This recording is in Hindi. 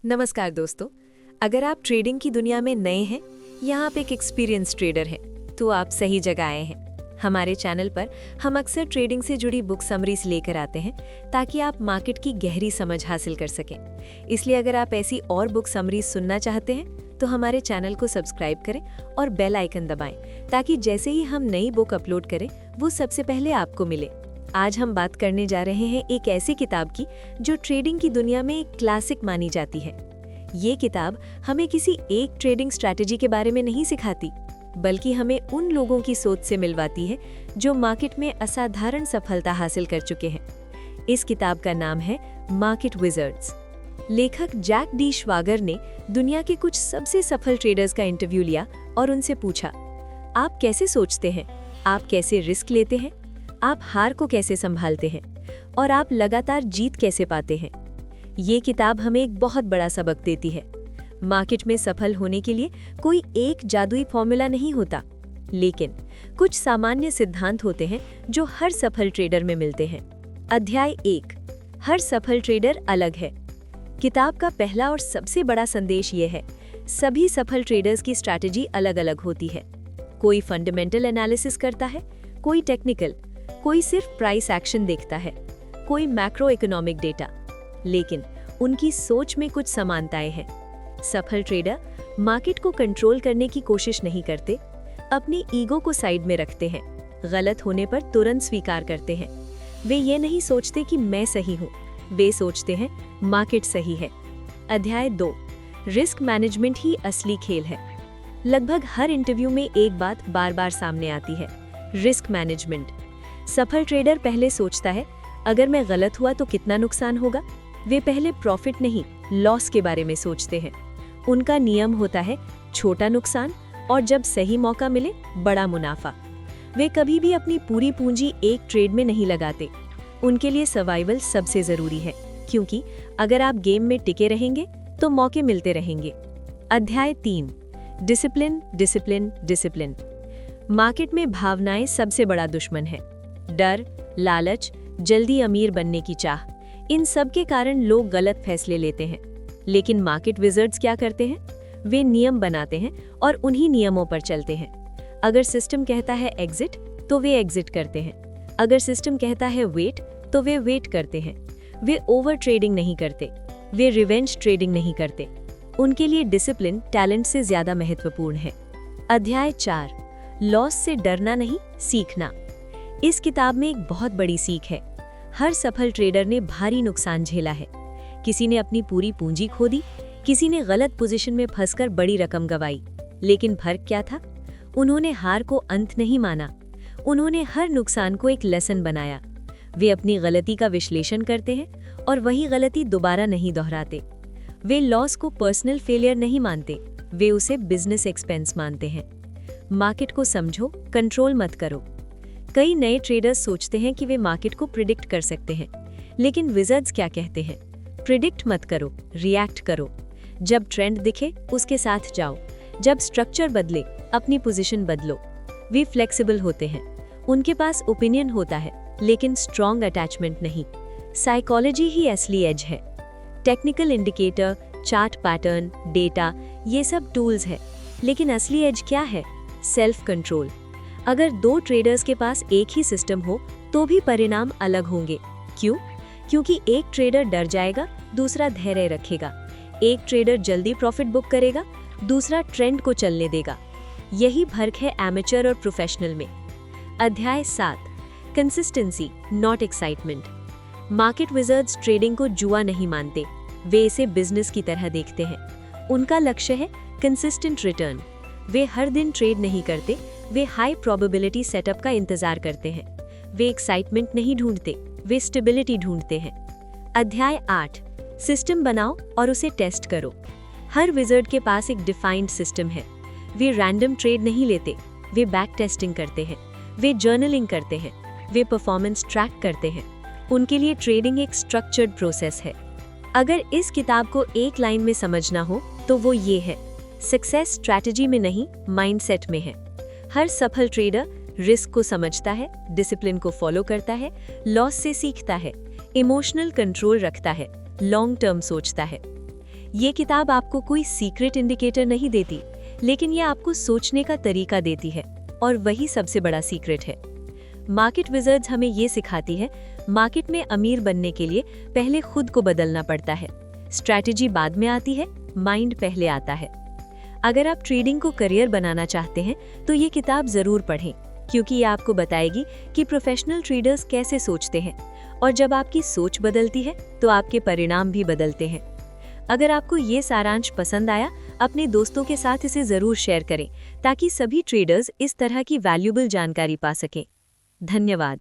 नमस्कार दोस्तों, अगर आप ट्रेडिंग की दुनिया में नए हैं या आप एक एक्सपीरियंस ट्रेडर हैं, तो आप सही जगह आए हैं। हमारे चैनल पर हम अक्सर ट्रेडिंग से जुड़ी बुक समरीज लेकर आते हैं ताकि आप मार्केट की गहरी समझ हासिल कर सकें। इसलिए अगर आप ऐसी और बुक समरीज सुनना चाहते हैं तो हमारे चैनल को सब्सक्राइब करें और बेल आइकन दबाएं ताकि जैसे ही हम नई बुक अपलोड करें वो सबसे पहले आपको मिले। आज हम बात करने जा रहे हैं एक ऐसी किताब की जो ट्रेडिंग की दुनिया में एक क्लासिक मानी जाती है। ये किताब हमें किसी एक ट्रेडिंग स्ट्रैटेजी के बारे में नहीं सिखाती, बल्कि हमें उन लोगों की सोच से मिलवाती है जो मार्केट में असाधारण सफलता हासिल कर चुके हैं। इस किताब का नाम है मार्केट विजर्ड्स। लेखक जैक डी श्वागर ने दुनिया के कुछ सबसे सफल ट्रेडर्स का इंटरव्यू लिया और उनसे पूछा, आप कैसे सोचते हैं, आप कैसे रिस्क लेते हैं, आप हार को कैसे संभालते हैं और आप लगातार जीत कैसे पाते हैं। ये किताब हमें एक बहुत बड़ा सबक देती है। मार्केट में सफल होने के लिए कोई एक जादुई फॉर्मूला नहीं होता, लेकिन कुछ सामान्य सिद्धांत होते हैं जो हर सफल ट्रेडर में मिलते हैं। अध्याय 1, हर सफल ट्रेडर अलग है। किताब का पहला और सबसे बड़ा संदेश ये है, सभी सफल ट्रेडर्स की स्ट्रैटेजी अलग अलग होती है। कोई फंडामेंटल एनालिसिस करता है, कोई टेक्निकल, कोई सिर्फ प्राइस एक्शन देखता है, कोई मैक्रो इकोनॉमिक डेटा, लेकिन उनकी सोच में कुछ समानताएं हैं। सफल ट्रेडर मार्केट को कंट्रोल करने की कोशिश नहीं करते, अपनी ईगो को साइड में रखते हैं, गलत होने पर तुरंत स्वीकार करते हैं। वे ये नहीं सोचते कि मैं सही हूँ, वे सोचते हैं मार्केट सही है। अध्याय 2, रिस्क मैनेजमेंट ही असली खेल है। लगभग हर इंटरव्यू में एक बात बार बार सामने आती है, रिस्क मैनेजमेंट। सफल ट्रेडर पहले सोचता है, अगर मैं गलत हुआ तो कितना नुकसान होगा। वे पहले प्रॉफिट नहीं, लॉस के बारे में सोचते हैं। उनका नियम होता है छोटा नुकसान और जब सही मौका मिले बड़ा मुनाफा। वे कभी भी अपनी पूरी पूंजी एक ट्रेड में नहीं लगाते। उनके लिए सर्वाइवल सबसे जरूरी है, क्योंकि अगर आप गेम में टिके रहेंगे तो मौके मिलते रहेंगे। अध्याय 3, डिसिप्लिन डिसिप्लिन डिसिप्लिन। मार्केट में भावनाएं सबसे बड़ा दुश्मन है। डर, लालच, जल्दी अमीर बनने की चाह, इन सब के कारण लोग गलत फैसले लेते हैं। लेकिन मार्केट विजर्ड्स क्या करते हैं? वे नियम बनाते हैं और उन्हीं नियमों पर चलते हैं। अगर सिस्टम कहता है एग्जिट, तो वे एग्जिट करते हैं। अगर सिस्टम कहता है वेट, तो वे वेट करते हैं। वे ओवर ट्रेडिंग नहीं करते, वे रिवेंज ट्रेडिंग नहीं करते। उनके लिए डिसिप्लिन टैलेंट से ज्यादा महत्वपूर्ण है। अध्याय 4, लॉस से डरना नहीं, सीखना। इस किताब में एक बहुत बड़ी सीख है। हर सफल ट्रेडर ने भारी नुकसान झेला है। किसी ने अपनी पूरी पूंजी खो दी, किसी ने गलत पोजीशन में फंसकर बड़ी रकम गंवाई। लेकिन फर्क क्या था? उन्होंने हार को अंत नहीं माना, उन्होंने हर नुकसान को एक लेसन बनाया। वे अपनी गलती का विश्लेषण करते हैं और वही गलती दोबारा नहीं दोहराते। वे लॉस को पर्सनल फेलियर नहीं मानते, वे उसे बिजनेस एक्सपेंस मानते हैं। मार्केट को समझो, कंट्रोल मत करो। कई नए ट्रेडर्स सोचते हैं कि वे मार्केट को प्रिडिक्ट कर सकते हैं, लेकिन विजर्ड्स क्या कहते हैं? प्रिडिक्ट मत करो, रिएक्ट करो। जब ट्रेंड दिखे उसके साथ जाओ, जब स्ट्रक्चर बदले अपनी पोजीशन बदलो। वे फ्लेक्सिबल होते हैं, उनके पास ओपिनियन होता है, लेकिन स्ट्रॉन्ग अटैचमेंट नहीं। साइकोलॉजी ही असली एज है। Technical indicator, chart pattern, data, ये सब टूल्स है, लेकिन असली एज क्या है? Self control. अगर दो ट्रेडर्स के पास एक ही सिस्टम हो तो भी परिणाम अलग होंगे। क्यों? क्योंकि एक ट्रेडर डर जाएगा, दूसरा धैर्य रखेगा। एक ट्रेडर जल्दी प्रॉफिट बुक करेगा, दूसरा ट्रेंड को चलने देगा। यही फर्क है एमेचर और प्रोफेशनल में। अध्याय 7, consistency not excitement. Market wizards trading को जुआ नहीं मानते, वे इसे बिजनेस की तरह देखते हैं। उनका लक्ष्य है कंसिस्टेंट रिटर्न। वे हर दिन ट्रेड नहीं करते, वे हाई प्रोबेबिलिटी सेटअप का इंतजार करते हैं। वे एक्साइटमेंट नहीं ढूंढते, वे स्टेबिलिटी ढूंढते हैं। अध्याय 8, सिस्टम बनाओ और उसे टेस्ट करो। हर विजर्ड के पास एक डिफाइंड सिस्टम है। वे रैंडम ट्रेड नहीं लेते, वे बैक टेस्टिंग करते हैं, वे जर्नलिंग करते हैं, वे परफॉर्मेंस ट्रैक करते हैं। उनके लिए ट्रेडिंग एक स्ट्रक्चर्ड प्रोसेस है। अगर इस किताब को एक लाइन में समझना हो तो वो ये है, सक्सेस स्ट्रैटेजी में नहीं, माइंडसेट में है। हर सफल ट्रेडर रिस्क को समझता है, डिसिप्लिन को फॉलो करता है, लॉस से सीखता है, इमोशनल कंट्रोल रखता है, लॉन्ग टर्म सोचता है। ये किताब आपको कोई सीक्रेट इंडिकेटर नहीं देती, लेकिन ये आपको सोचने का तरीका देती है, और वही सबसे बड़ा सीक्रेट है। मार्केट विजर्ड्स हमें ये सिखाती है, मार्केट में अमीर बनने के लिए पहले खुद को बदलना पड़ता है। स्ट्रैटेजी बाद में आती है, माइंड पहले आता है। अगर आप ट्रेडिंग को करियर बनाना चाहते हैं तो ये किताब जरूर पढ़ें, क्योंकि ये आपको बताएगी कि प्रोफेशनल ट्रेडर्स कैसे सोचते हैं, और जब आपकी सोच बदलती है तो आपके परिणाम भी बदलते हैं। अगर आपको ये सारांश पसंद आया, अपने दोस्तों के साथ इसे जरूर शेयर करें, ताकि सभी ट्रेडर्स इस तरह की वैल्यूएबल जानकारी पा सकें। धन्यवाद।